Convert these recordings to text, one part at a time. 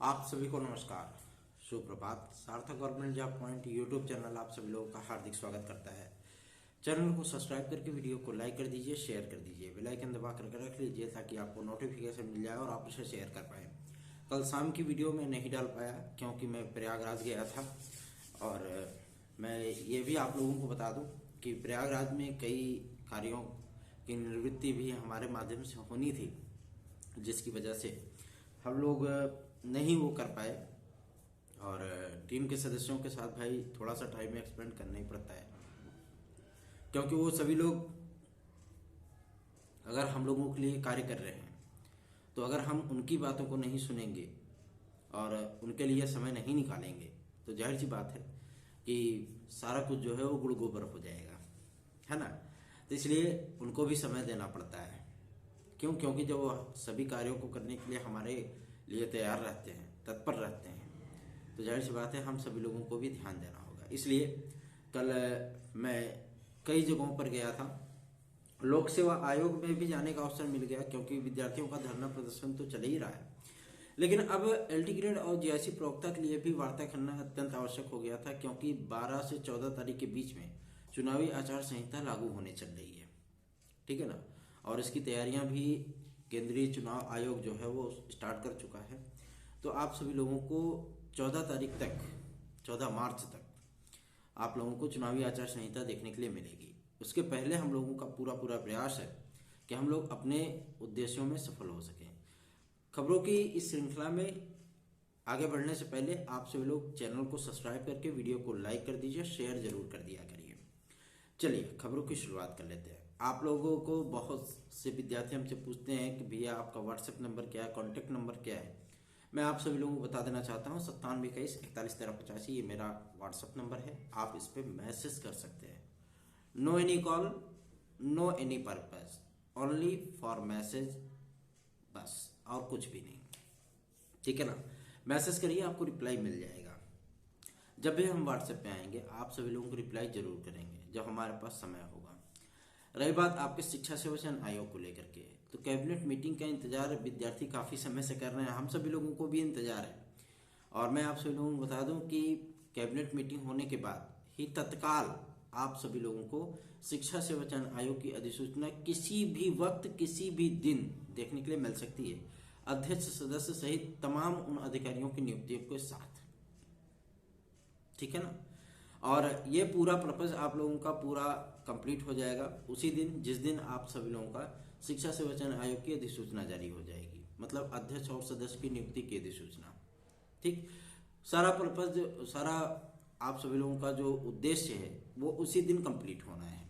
आप सभी को नमस्कार, सुप्रभात। सार्थक government job point YouTube channel आप सभी लोगों का हार्दिक स्वागत करता है। चैनल को सब्सक्राइब करके वीडियो को लाइक कर दीजिए, शेयर कर दीजिए, बेल आइकन दबा करके रख लीजिए ताकि आपको नोटिफिकेशन मिल जाए और आप उसे शेयर कर पाए। कल शाम की वीडियो में नहीं डाल पाया क्योंकि मैं प्रयागराज गया था। और मैं ये भी आप लोगों को बता दूं कि प्रयागराज में कई कार्यों की निवृत्ति भी हमारे माध्यम से होनी थी, जिसकी वजह से हम लोग नहीं वो कर पाए। और टीम के सदस्यों के साथ भाई थोड़ा सा टाइम एक्सपेंड करना ही पड़ता है, क्योंकि वो सभी लोग अगर हम लोगों के लिए कार्य कर रहे हैं तो अगर हम उनकी बातों को नहीं सुनेंगे और उनके लिए समय नहीं निकालेंगे तो जाहिर सी बात है कि सारा कुछ जो है वो गुड़ गोबर हो जाएगा, है ना। तो इसलिए उनको भी समय देना पड़ता है। क्यों? क्योंकि जब वो सभी कार्यों को करने के लिए हमारे लिए तैयार रहते हैं, तत्पर रहते हैं, तो जाहिर सी बात है हम सभी लोगों को भी ध्यान देना होगा। इसलिए कल मैं कई जगहों पर गया था। लोक सेवा आयोग में भी जाने का अवसर मिल गया क्योंकि विद्यार्थियों का धरना प्रदर्शन तो चल ही रहा है, लेकिन अब एलटी ग्रेड और जीआईसी प्रवक्ता के लिए भी वार्ता करना अत्यंत आवश्यक हो गया था, क्योंकि 12 से 14 तारीख के बीच में चुनावी आचार संहिता लागू होने चल रही है, ठीक है ना। और इसकी तैयारियां भी केंद्रीय चुनाव आयोग जो है वो स्टार्ट कर चुका है। तो आप सभी लोगों को 14 तारीख तक, 14 मार्च तक आप लोगों को चुनावी आचार संहिता देखने के लिए मिलेगी। उसके पहले हम लोगों का पूरा पूरा प्रयास है कि हम लोग अपने उद्देश्यों में सफल हो सकें। खबरों की इस श्रृंखला में आगे बढ़ने से पहले आप सभी लोग चैनल को सब्सक्राइब करके वीडियो को लाइक कर दीजिए, शेयर जरूर कर दिया करिए। चलिए खबरों की शुरुआत कर लेते हैं। आप लोगों को बहुत से विद्यार्थी हमसे पूछते हैं कि भैया आपका व्हाट्सएप नंबर क्या है, कॉन्टैक्ट नंबर क्या है। मैं आप सभी लोगों को बता देना चाहता हूँ 9721411385 ये मेरा व्हाट्सएप नंबर है। आप इस पर मैसेज कर सकते हैं। No any call, no any purpose, only for message, बस, और कुछ भी नहीं, ठीक है ना। मैसेज करिए, आपको रिप्लाई मिल जाएगा। जब भी हम व्हाट्सएप पे आएंगे आप सभी लोगों को रिप्लाई जरूर करेंगे जब हमारे पास समय होगा। रही बात आपके शिक्षा सेवा चयन आयोग को लेकर के, तो कैबिनेट मीटिंग का इंतजार विद्यार्थी काफी समय से कर रहे हैं, हम सभी लोगों को भी इंतजार है। और मैं आप सभी लोगों को बता दूं कि कैबिनेट मीटिंग होने के बाद ही तत्काल आप सभी लोगों को शिक्षा सेवा चयन आयोग की अधिसूचना किसी भी वक्त किसी भी दिन देखने के लिए मिल सकती है, अध्यक्ष सदस्य सहित तमाम उन अधिकारियों की नियुक्तियों के साथ, ठीक है ना। और ये पूरा पर्पज आप लोगों का पूरा कंप्लीट हो जाएगा उसी दिन जिस दिन आप सभी लोगों का शिक्षा सेवा चयन आयोग की अधिसूचना जारी हो जाएगी, मतलब अध्यक्ष और सदस्य की नियुक्ति की अधिसूचना, ठीक। सारा पर्पज, सारा आप सभी लोगों का जो उद्देश्य है वो उसी दिन कंप्लीट होना है।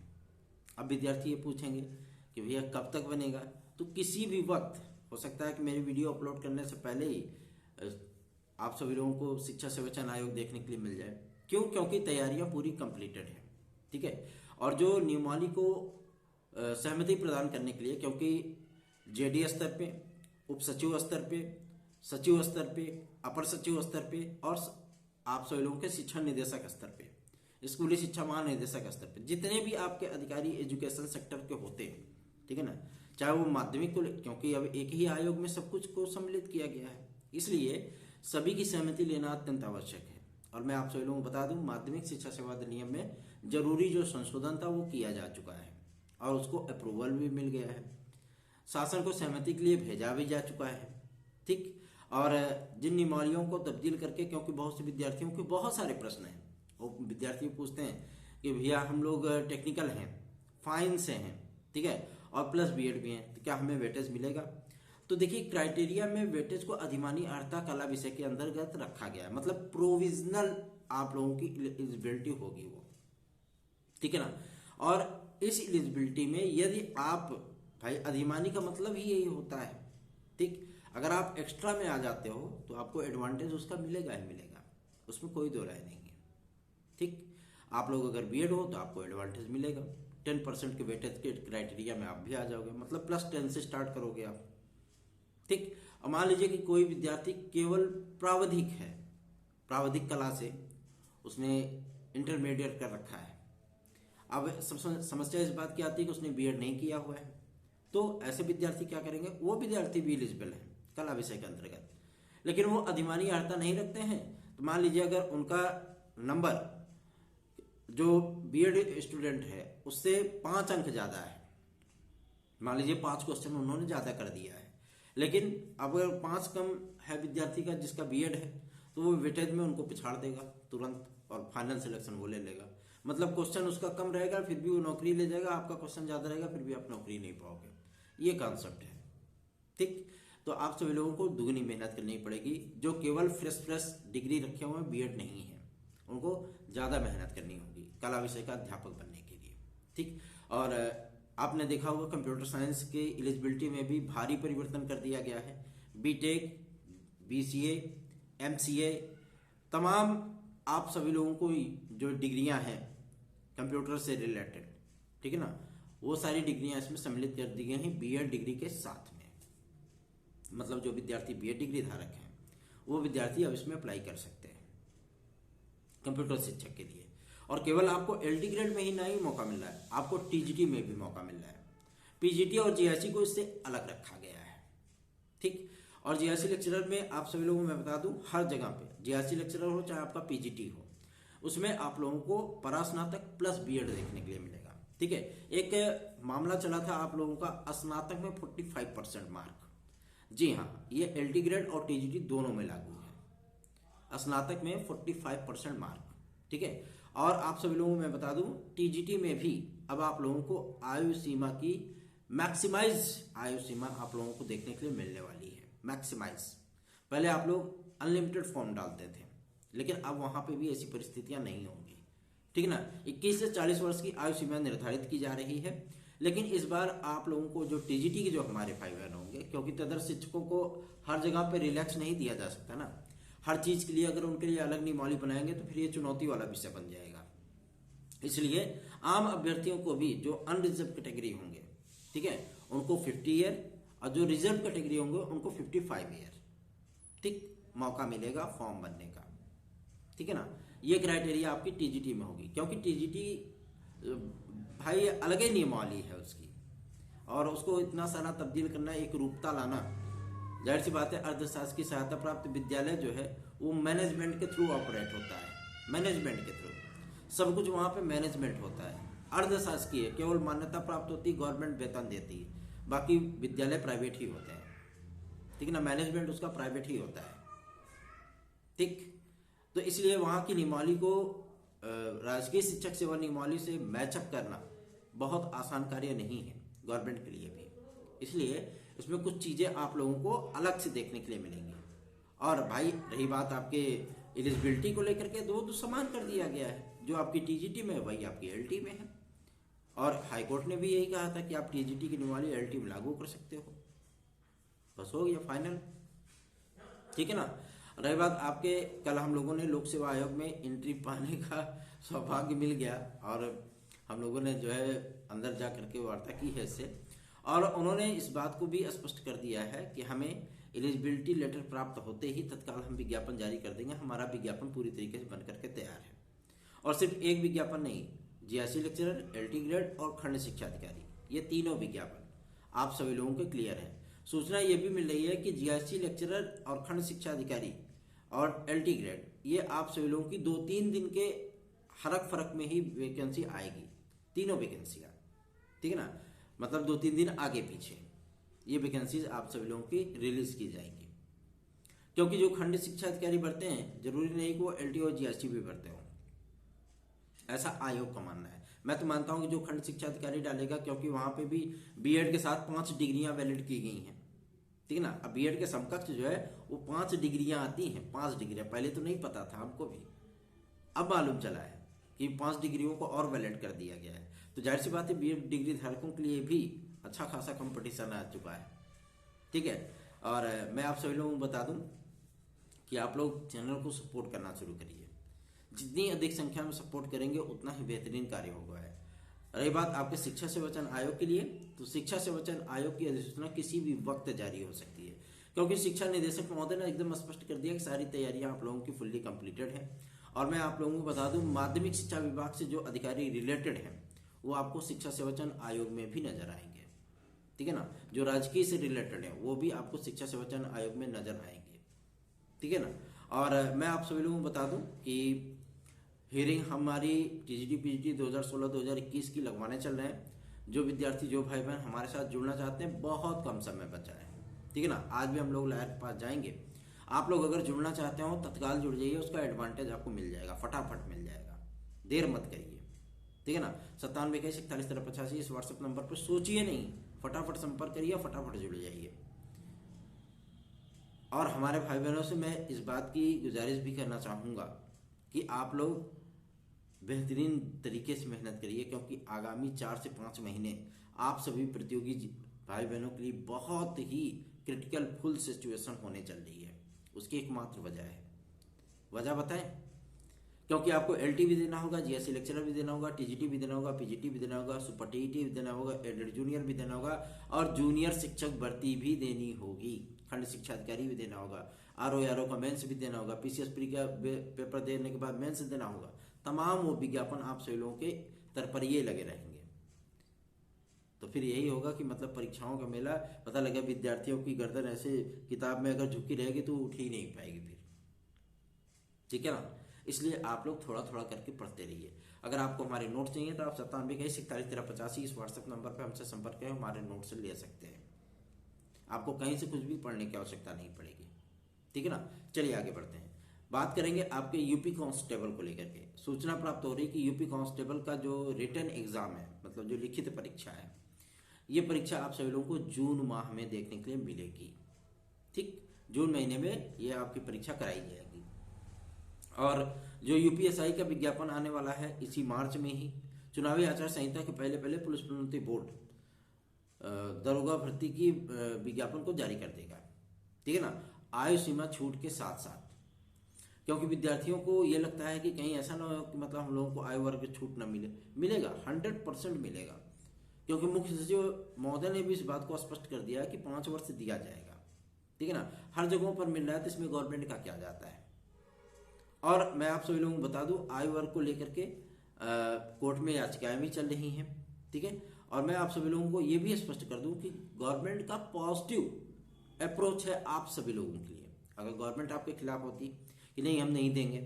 अब विद्यार्थी ये पूछेंगे कि भैया कब तक बनेगा, तो किसी भी वक्त हो सकता है कि मेरी वीडियो अपलोड करने से पहले ही आप सभी लोगों को शिक्षा सेवा चयन आयोग देखने के लिए मिल जाए। क्यों? क्योंकि तैयारियां पूरी कंप्लीटेड है, ठीक है। और जो नियमावली को सहमति प्रदान करने के लिए, क्योंकि जेडी स्तर पे, उप सचिव स्तर पे, सचिव स्तर पे, अपर सचिव स्तर पे और आप सभी लोगों के शिक्षा निदेशक स्तर पे, स्कूली शिक्षा महानिदेशक स्तर पे, जितने भी आपके अधिकारी एजुकेशन सेक्टर के होते हैं, ठीक है ना, चाहे वो माध्यमिक को, क्योंकि अब एक ही आयोग में सब कुछ को सम्मिलित किया गया है, इसलिए सभी की सहमति लेना अत्यंत आवश्यक है। और मैं आप सभी लोगों को बता दूं माध्यमिक शिक्षा सेवा अधिनियम में जरूरी जो संशोधन था वो किया जा चुका है और उसको अप्रूवल भी मिल गया है, शासन को सहमति के लिए भेजा भी जा चुका है, ठीक। और जिन नियमावलियों को तब्दील करके, क्योंकि बहुत से विद्यार्थियों के बहुत सारे प्रश्न हैं, वो विद्यार्थी पूछते हैं कि भैया हम लोग टेक्निकल हैं, फाइन से हैं, ठीक है, और प्लस बीएड भी हैं, तो क्या हमें वेटेज मिलेगा। तो देखिए क्राइटेरिया में वेटेज को अधिमानी अर्हता कला विषय के अंतर्गत रखा गया है, मतलब प्रोविजनल आप लोगों की एलिजिबिलिटी होगी वो, ठीक है ना। और इस एलिजिबिलिटी में यदि आप, भाई अधिमानी का मतलब ही यही होता है, ठीक। अगर आप एक्स्ट्रा में आ जाते हो तो आपको एडवांटेज उसका मिलेगा ही मिलेगा, उसमें कोई दो राय नहीं है, ठीक। आप लोग अगर बीएड हो तो आपको एडवांटेज मिलेगा, 10% के वेटेज के क्राइटेरिया में आप भी आ जाओगे, मतलब +10 से स्टार्ट करोगे आप, ठीक। अब मान लीजिए कि कोई विद्यार्थी केवल प्रावधिक है, प्रावधिक कला से उसने इंटरमीडिएट कर रखा है। अब समस्या इस बात की आती है कि उसने बीएड नहीं किया हुआ है, तो ऐसे विद्यार्थी क्या करेंगे, वो विद्यार्थी भी एलिजिबल है कला विषय के अंतर्गत, लेकिन वो अधिमानी अर्हता नहीं रखते हैं, तो मान लीजिए अगर उनका नंबर जो बीएड स्टूडेंट है उससे 5 अंक ज़्यादा है, मान लीजिए 5 क्वेश्चन उन्होंने ज़्यादा कर दिया है, लेकिन अब अगर 5 कम है विद्यार्थी का जिसका बीएड है, तो वो वेटेज में उनको पिछाड़ देगा तुरंत और फाइनल सिलेक्शन वो ले लेगा। मतलब क्वेश्चन उसका कम रहेगा फिर भी वो नौकरी ले जाएगा, आपका क्वेश्चन ज़्यादा रहेगा फिर भी आप नौकरी नहीं पाओगे। ये कॉन्सेप्ट है, ठीक। तो आप सभी लोगों को दुगनी मेहनत करनी पड़ेगी। जो केवल फ्रेश डिग्री रखे हुए हैं, बीएड नहीं है, उनको ज़्यादा मेहनत करनी होगी कला विषय का अध्यापक बनने के लिए, ठीक। और आपने देखा होगा कंप्यूटर साइंस के एलिजिबिलिटी में भी भारी परिवर्तन कर दिया गया है। बीटेक, बीसीए, एमसीए, तमाम आप सभी लोगों को जो डिग्रियां हैं कंप्यूटर से रिलेटेड, ठीक है ना, वो सारी डिग्रियां इसमें सम्मिलित कर दी गई हैं बीएड डिग्री के साथ में। मतलब जो विद्यार्थी बीएड डिग्री धारक हैं वो विद्यार्थी अब इसमें अप्लाई कर सकते हैं कंप्यूटर शिक्षक के लिए। और केवल आपको एलटी ग्रेड में ही नहीं मौका मिल रहा है, आपको टीजीटी में भी मौका मिल रहा है। पीजीटी और जीआईसी को इससे अलग रखा गया है, ठीक। और जीआईसी लेक्चरर में आप सभी लोगों को मैं बता दूं, हर जगह पे जीआईसी लेक्चरर हो चाहे आपका पीजीटी हो, उसमें आप लोगों को परास्नातक प्लस बीएड देखने के लिए मिलेगा, ठीक है। एक मामला चला था आप लोगों का स्नातक में 45% मार्क, जी हाँ, ये एलटी ग्रेड और टीजीटी दोनों में लागू है। स्नातक में 45% मार्क, ठीक है। और आप सभी लोगों को मैं बता दूं, टीजीटी में भी अब आप लोगों को आयु सीमा की मैक्सिमाइज आयु सीमा आप लोगों को देखने के लिए मिलने वाली है। मैक्सिमाइज, पहले आप लोग अनलिमिटेड फॉर्म डालते थे, लेकिन अब वहां पे भी ऐसी परिस्थितियां नहीं होंगी, ठीक है ना। 21 से 40 वर्ष की आयु सीमा निर्धारित की जा रही है, लेकिन इस बार आप लोगों को जो टीजीटी के जो हमारे भाई बहन होंगे, क्योंकि तदर्थ शिक्षकों को हर जगह पे रिलैक्स नहीं दिया जा सकता ना, हर चीज के लिए अगर उनके लिए अलग नियमावली बनाएंगे तो फिर ये चुनौती वाला विषय बन जाएगा। इसलिए आम अभ्यर्थियों को भी जो अनरिजर्व कैटेगरी होंगे, ठीक है, उनको 50 ईयर और जो रिजर्व कैटेगरी होंगे उनको 55 ईयर, ठीक, मौका मिलेगा फॉर्म भरने का, ठीक है ना। ये क्राइटेरिया आपकी टीजीटी में होगी, क्योंकि टीजीटी भाई अलग ही नियमावली है उसकी, और उसको इतना सारा तब्दील करना, एक रूपता लाना, जाहिर सी बात है। अर्थशास्त्र की सहायता प्राप्त विद्यालय जो है वो मैनेजमेंट के थ्रू ऑपरेट होता है, मैनेजमेंट के थ्रू सब कुछ वहां पे मैनेजमेंट होता है। अर्धशासकीय केवल मान्यता प्राप्त होती है, गवर्नमेंट वेतन देती है, बाकी विद्यालय प्राइवेट ही होते हैं, ठीक है ना, मैनेजमेंट उसका प्राइवेट ही होता है, ठीक। तो इसलिए वहां की नियमावली को राजकीय शिक्षक सेवा नियमावली से मैचअप करना बहुत आसान कार्य नहीं है गवर्नमेंट के लिए भी, इसलिए इसमें कुछ चीजें आप लोगों को अलग से देखने के लिए मिलेंगी। और भाई रही बात आपके एलिजिबिलिटी को लेकर के, तो समान कर दिया गया है, जो आपकी टीजीटी में है वही आपकी एलटी में है। और हाईकोर्ट ने भी यही कहा था कि आप टीजीटी की नियमावली एलटी में लागू कर सकते हो, बस हो गया फाइनल, ठीक है ना। रही बात आपके, कल हम लोगों ने लोक सेवा आयोग में एंट्री पाने का सौभाग्य मिल गया, और हम लोगों ने जो है अंदर जा करके वार्ता की है इससे, और उन्होंने इस बात को भी स्पष्ट कर दिया है कि हमें एलिजिबिलिटी लेटर प्राप्त होते ही तत्काल हम विज्ञापन जारी कर देंगे। हमारा विज्ञापन पूरी तरीके से बन करके तैयार है, और सिर्फ एक विज्ञापन नहीं, जीआईसी लेक्चरर, एलटी ग्रेड और खंड शिक्षा अधिकारी, ये तीनों विज्ञापन आप सभी लोगों के क्लियर है। सूचना ये भी मिल रही है कि जीआईसी लेक्चरर और खंड शिक्षा अधिकारी और एलटी ग्रेड, ये आप सभी लोगों की 2-3 दिन के हरक फरक में ही वैकेंसी आएगी, तीनों वैकेंसियां, ठीक है ना, मतलब 2-3 दिन आगे पीछे ये वैकेंसीज आप सभी लोगों की रिलीज की जाएंगी। क्योंकि जो खंड शिक्षा अधिकारी भरते हैं जरूरी नहीं कि वो एलटी और जीआईसी भी भरते हो, ऐसा आयोग का मानना है। मैं तो मानता हूं कि जो खंड शिक्षा अधिकारी डालेगा, क्योंकि वहां पे भी बीएड के साथ 5 डिग्रियां वैलिड की गई हैं, ठीक है ना। अब बीएड के समकक्ष जो है वो 5 डिग्रियां आती हैं, 5 डिग्रियां, पहले तो नहीं पता था हमको भी, अब मालूम चला है कि 5 डिग्रियों को और वैलिड कर दिया गया है। तो जाहिर सी बात है बीएड डिग्री धारकों के लिए भी अच्छा खासा कंपटीशन आ चुका है, ठीक है। और मैं आप सभी लोगों को बता दूं कि आप लोग चैनल को सपोर्ट करना शुरू करिए, जितनी अधिक संख्या में सपोर्ट करेंगे उतना ही बेहतरीन कार्य होगा है। रही बात आपके शिक्षा सेवचयन आयोग के लिए, तो शिक्षा सेवचयन आयोग की अधिसूचना किसी भी वक्त जारी हो सकती है, क्योंकि शिक्षा निदेशक महोदय ने एकदम स्पष्ट कर दिया कि सारी तैयारियां आप लोगों की फुल्ली कंप्लीटेड है। और मैं आप लोगों को बता दूं, माध्यमिक शिक्षा विभाग से जो अधिकारी रिलेटेड हैं वो आपको शिक्षा सेवचयन आयोग में भी नजर आएंगे, ठीक है ना। जो राजकीय से रिलेटेड है वो भी आपको शिक्षा सेवचयन आयोग में नजर आएंगे, ठीक है ना। और मैं आप सभी लोगों को बता दूं कि हियरिंग हमारी टीजीटी पीजीटी 2016-2021 की लगवाने चल रहे हैं। जो विद्यार्थी जो भाई बहन हमारे साथ जुड़ना चाहते हैं, बहुत कम समय बचा है, ठीक है ना। आज भी हम लोग लायर के पास जाएंगे। आप लोग अगर जुड़ना चाहते हो तत्काल जुड़ जाइए, उसका एडवांटेज आपको मिल जाएगा, फटाफट मिल जाएगा, देर मत करिए, ठीक है ना। 9721411385 इस व्हाट्सएप नंबर पर सोचिए नहीं, फटाफट संपर्क करिए, फटाफट जुड़ जाइए। और हमारे भाई बहनों से मैं इस बात की गुजारिश भी करना चाहूँगा कि आप लोग बेहतरीन तरीके से मेहनत करिए, क्योंकि आगामी 4 से 5 महीने आप सभी प्रतियोगी भाई बहनों के लिए बहुत ही क्रिटिकल फुल सिचुएशन होने चल रही है। उसकी एकमात्र वजह है, वजह बताएं? क्योंकि आपको एलटी भी देना होगा, जीएससी लेक्चरर भी देना होगा, टीजीटी भी देना होगा, पीजीटी भी देना होगा, सुपर टीईटी भी देना होगा, एडेड जूनियर भी देना होगा, और जूनियर शिक्षक भर्ती भी देनी होगी, खंड शिक्षा अधिकारी भी देना होगा, आरओ का मेंस भी देना होगा, पीसीएस प्री का पेपर देने के बाद मेंस देना होगा। तमाम वो विज्ञापन आप सभी लोगों के तरपरिए लगे रहेंगे। तो फिर यही होगा कि मतलब परीक्षाओं का मेला, पता लगे विद्यार्थियों की गर्दन ऐसे किताब में अगर झुकी रहेगी तो उठ ही नहीं पाएगी फिर, ठीक है ना। इसलिए आप लोग थोड़ा थोड़ा करके पढ़ते रहिए। अगर आपको हमारे नोट चाहिए तो आप 9721411385 इस व्हाट्सएप नंबर पर हमसे संपर्क करें, हमारे नोट से ले सकते हैं। आपको कहीं से कुछ भी पढ़ने की आवश्यकता नहीं पड़ेगी, ठीक है ना। चलिए आगे बढ़ते हैं, बात करेंगे आपके यूपी कांस्टेबल को लेकर के। सूचना प्राप्त हो रही कि यूपी कांस्टेबल का जो रिटन एग्जाम है, मतलब जो लिखित परीक्षा है, ये परीक्षा आप सभी लोगों को जून माह में देखने के लिए मिलेगी, ठीक। जून महीने में ये आपकी परीक्षा कराई जाएगी। और जो यूपीएसआई का विज्ञापन आने वाला है इसी मार्च में ही, चुनावी आचार संहिता के पहले पहले पुलिस प्रोन्नति बोर्ड दरोगा भर्ती की विज्ञापन को जारी कर देगा, ठीक है ना। आयु सीमा छूट के साथ साथ, क्योंकि विद्यार्थियों को ये लगता है कि कहीं ऐसा ना हो कि मतलब हम लोगों को आयु वर्ग छूट ना मिले, मिलेगा, 100% मिलेगा। क्योंकि मुख्य सचिव महोदय ने भी इस बात को स्पष्ट कर दिया कि 5 वर्ष दिया जाएगा, ठीक है ना। हर जगहों पर मिल रहा है तो इसमें गवर्नमेंट का क्या जाता है। और मैं आप सभी लोगों को बता दूं, आयु वर्ग को लेकर के कोर्ट में याचिकाएं भी चल रही हैं, ठीक है। और मैं आप सभी लोगों को ये भी स्पष्ट कर दूं कि गवर्नमेंट का पॉजिटिव अप्रोच है आप सभी लोगों के लिए। अगर गवर्नमेंट आपके खिलाफ होती कि नहीं हम नहीं देंगे,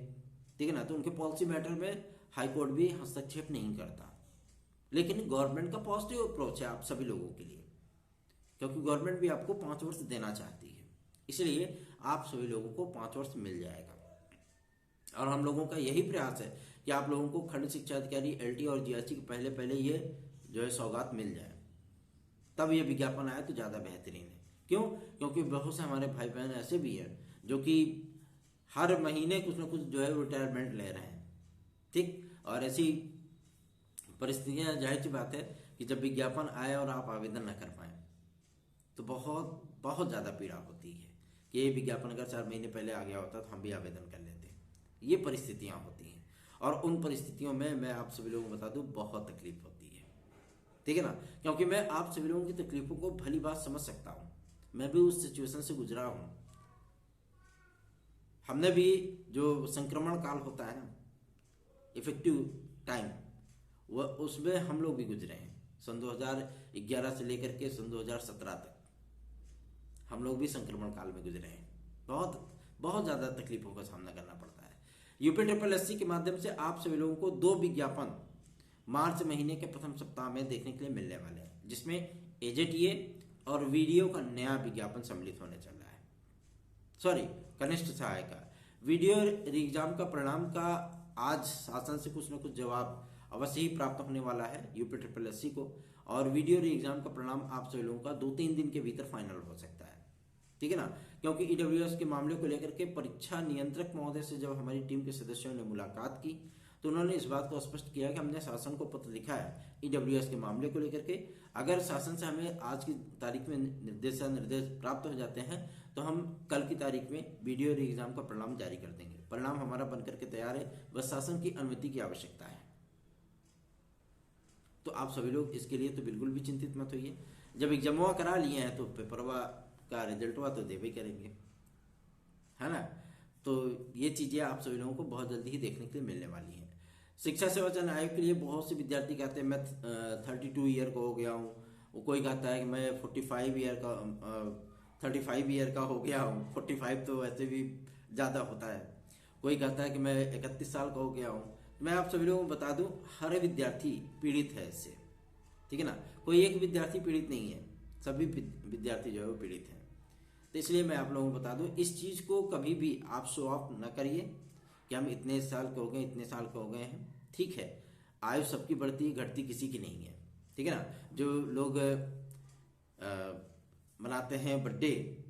ठीक है ना, तो उनके पॉलिसी मैटर में हाई कोर्ट भी हस्तक्षेप नहीं करता। लेकिन गवर्नमेंट का पॉजिटिव अप्रोच है आप सभी लोगों के लिए, क्योंकि गवर्नमेंट भी आपको 5 वर्ष देना चाहती है, इसलिए आप सभी लोगों को 5 वर्ष मिल जाएगा। और हम लोगों का यही प्रयास है कि आप लोगों को खंड शिक्षा अधिकारी, एलटी और जीएसटी के पहले पहले ये जो है सौगात मिल जाए, तब ये विज्ञापन आए तो ज़्यादा बेहतरीन है। क्यों? क्योंकि बहुत से हमारे भाई बहन ऐसे भी हैं जो कि हर महीने कुछ ना कुछ जो है रिटायरमेंट ले रहे हैं, ठीक। और ऐसी परिस्थितियाँ, जाहिर सी बात है कि जब विज्ञापन आए और आप आवेदन न कर पाए तो बहुत बहुत ज़्यादा पीड़ा होती है कि ये विज्ञापन अगर 4 महीने पहले आ गया होता तो हम भी आवेदन कर लेते। ये परिस्थितियाँ होती हैं, और उन परिस्थितियों में मैं आप सभी लोगों को बता दूं बहुत तकलीफ होती है, ठीक है ना। क्योंकि मैं आप सभी लोगों की तकलीफों को भली बात समझ सकता हूँ, मैं भी उस सिचुएशन से गुजरा हूँ। हमने भी जो संक्रमण काल होता है ना, इफेक्टिव टाइम, वह उसमें हम लोग भी गुजरे हैं। सन 2011 से लेकर के सन 2017 तक हम लोग भी संक्रमण काल में गुजरे हैं। बहुत बहुत ज़्यादा तकलीफों का सामना करना पड़ता है। यूपीएससी के माध्यम से आप सभी लोगों को 2 विज्ञापन मार्च महीने के प्रथम सप्ताह में देखने के लिए मिलने वाले हैं, जिसमें एजेटीए और वीडियो का नया विज्ञापन सम्मिलित होने चल रहा है। सॉरी, कनिष्ठ सहायिका वीडियो एग्जाम का परिणाम का आज शासन से कुछ न कुछ जवाब अवश्य ही प्राप्त होने वाला है यूपीएससी को, और वीडियो एग्जाम का परिणाम आप सभी लोगों का 2-3 दिन के भीतर फाइनल हो सकता है, ठीक है ना। क्योंकि ईडब्ल्यूएस के मामले को लेकर के परीक्षा नियंत्रक महोदय से जब हमारी टीम के सदस्यों ने मुलाकात की तो उन्होंने इस बात को स्पष्ट किया कि हमने शासन को पत्र लिखा है ईडब्ल्यूएस के मामले को लेकर के। अगर शासन से हमें आज की तारीख में निर्देश प्राप्त हो जाते हैं तो हम कल की तारीख में वीडियो एग्जाम का परिणाम जारी कर देंगे। परिणाम हमारा बन करके तैयार है, बस शासन की अनुमति की आवश्यकता है। तो आप सभी लोग इसके लिए तो बिल्कुल भी चिंतित मत होइए। जब एग्जामवा करा लिए हैं तो पेपरवा का रिजल्ट हुआ तो देवे करेंगे, है ना। तो ये चीज़ें आप सभी लोगों को बहुत जल्दी ही देखने के लिए मिलने वाली हैं। शिक्षा सेवा चयन आयोग के लिए बहुत से विद्यार्थी कहते हैं मैं 32 ईयर का हो गया हूँ, कोई कहता है कि मैं 35 ईयर का हो गया हूँ। 45 तो वैसे भी ज़्यादा होता है। कोई कहता है कि मैं 31 साल का हो गया हूँ। मैं आप सभी लोगों को बता दूं, हर विद्यार्थी पीड़ित है इससे, ठीक है ना। कोई एक विद्यार्थी पीड़ित नहीं है, सभी विद्यार्थी जो है वो पीड़ित हैं। तो इसलिए मैं आप लोगों को बता दूं, इस चीज़ को कभी भी आप शो ऑफ न करिए कि हम इतने साल के हो गए, इतने साल के हो गए हैं। ठीक है, आयु सबकी बढ़ती घटती किसी की नहीं है, ठीक है ना। जो लोग मनाते हैं बर्थडे,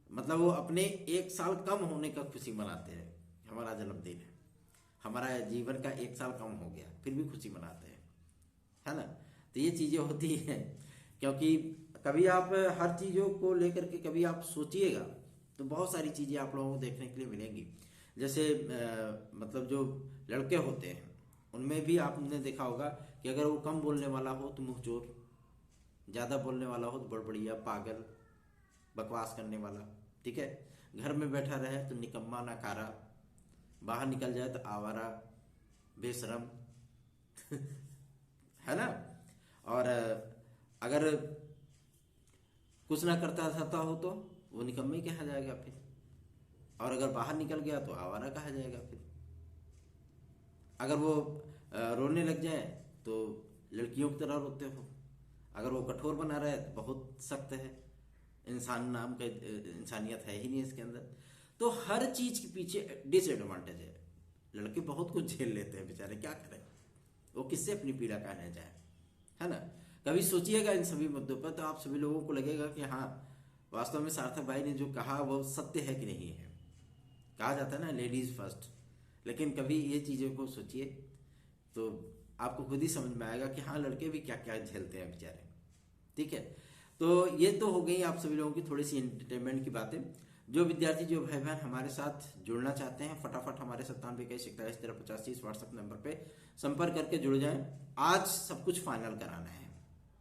मतलब वो अपने 1 साल कम होने का खुशी मनाते हैं। हमारा जन्मदिन है, हमारा जीवन का 1 साल कम हो गया, फिर भी खुशी मनाते हैं, है ना। तो ये चीज़ें होती हैं, क्योंकि कभी आप हर चीज़ों को लेकर के कभी आप सोचिएगा तो बहुत सारी चीज़ें आप लोगों को देखने के लिए मिलेंगी। जैसे मतलब जो लड़के होते हैं उनमें भी आपने देखा होगा कि अगर वो कम बोलने वाला हो तो मुँह चोर, ज़्यादा बोलने वाला हो तो बड़बड़िया, पागल, बकवास करने वाला, ठीक है। घर में बैठा रहे तो निकम्मा नकारा, बाहर निकल जाए तो आवारा, बेशरम है ना। और अगर कुछ ना करता रहता हो तो वो निकम्मे कहा जाएगा फिर, और अगर बाहर निकल गया तो आवारा कहा जाएगा फिर। अगर वो रोने लग जाए तो लड़कियों की तरह रोते हो, अगर वो कठोर बना रहे तो बहुत सख्त है, इंसान नाम का इंसानियत है ही नहीं इसके अंदर। तो हर चीज के पीछे डिसएडवांटेज है। लड़के बहुत कुछ झेल लेते हैं बेचारे, क्या करें, वो किससे अपनी पीड़ा कहने जाए, है ना। कभी सोचिएगा इन सभी मुद्दों पर तो आप सभी लोगों को लगेगा कि हाँ, वास्तव में सार्थक भाई ने जो कहा वो सत्य है कि नहीं है। कहा जाता है ना, लेडीज फर्स्ट। लेकिन कभी ये चीज़ों को सोचिए तो आपको खुद ही समझ में आएगा कि हाँ, लड़के भी क्या क्या झेलते हैं बेचारे, ठीक है। तो ये तो हो गई आप सभी लोगों की थोड़ी सी एंटरटेनमेंट की बातें। जो विद्यार्थी, जो भाई बहन हमारे साथ जुड़ना चाहते हैं, फटाफट हमारे 9721411385 व्हाट्सएप नंबर पे संपर्क करके जुड़ जाएं। आज सब कुछ फाइनल कराना है,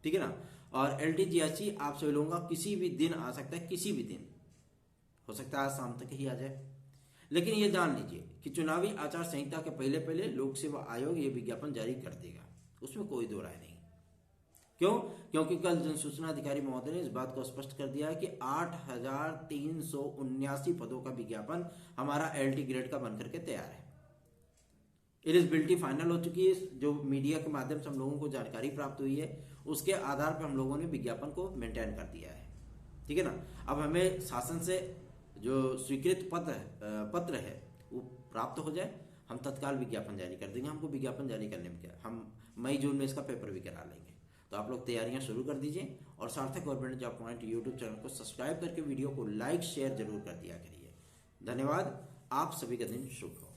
ठीक है ना। और LTGRC आप सभी लोगों का किसी भी दिन आ सकता है, किसी भी दिन हो सकता है आज शाम तक ही आ जाए। लेकिन ये जान लीजिए कि चुनावी आचार संहिता के पहले पहले लोक सेवा आयोग ये विज्ञापन जारी कर देगा, उसमें कोई दो राय नहीं। क्यों? क्योंकि कल जनसूचना अधिकारी महोदय ने इस बात को स्पष्ट कर दिया है कि 8,379 पदों का विज्ञापन हमारा LT ग्रेड का बनकर के तैयार है। एलिजिबिलिटी फाइनल हो चुकी है। जो मीडिया के माध्यम से हम लोगों को जानकारी प्राप्त हुई है उसके आधार पर हम लोगों ने विज्ञापन को मेंटेन कर दिया है, ठीक है ना। अब हमें शासन से जो स्वीकृत पत्र है वो प्राप्त हो जाए, हम तत्काल विज्ञापन जारी कर देंगे। हमको विज्ञापन जारी करने में क्या, हम मई जून में इसका पेपर भी करा लेंगे। तो आप लोग तैयारियां शुरू कर दीजिए और सार्थक government job point YouTube channel को सब्सक्राइब करके वीडियो को लाइक शेयर जरूर कर दिया करिए। धन्यवाद। आप सभी का दिन शुभ हो।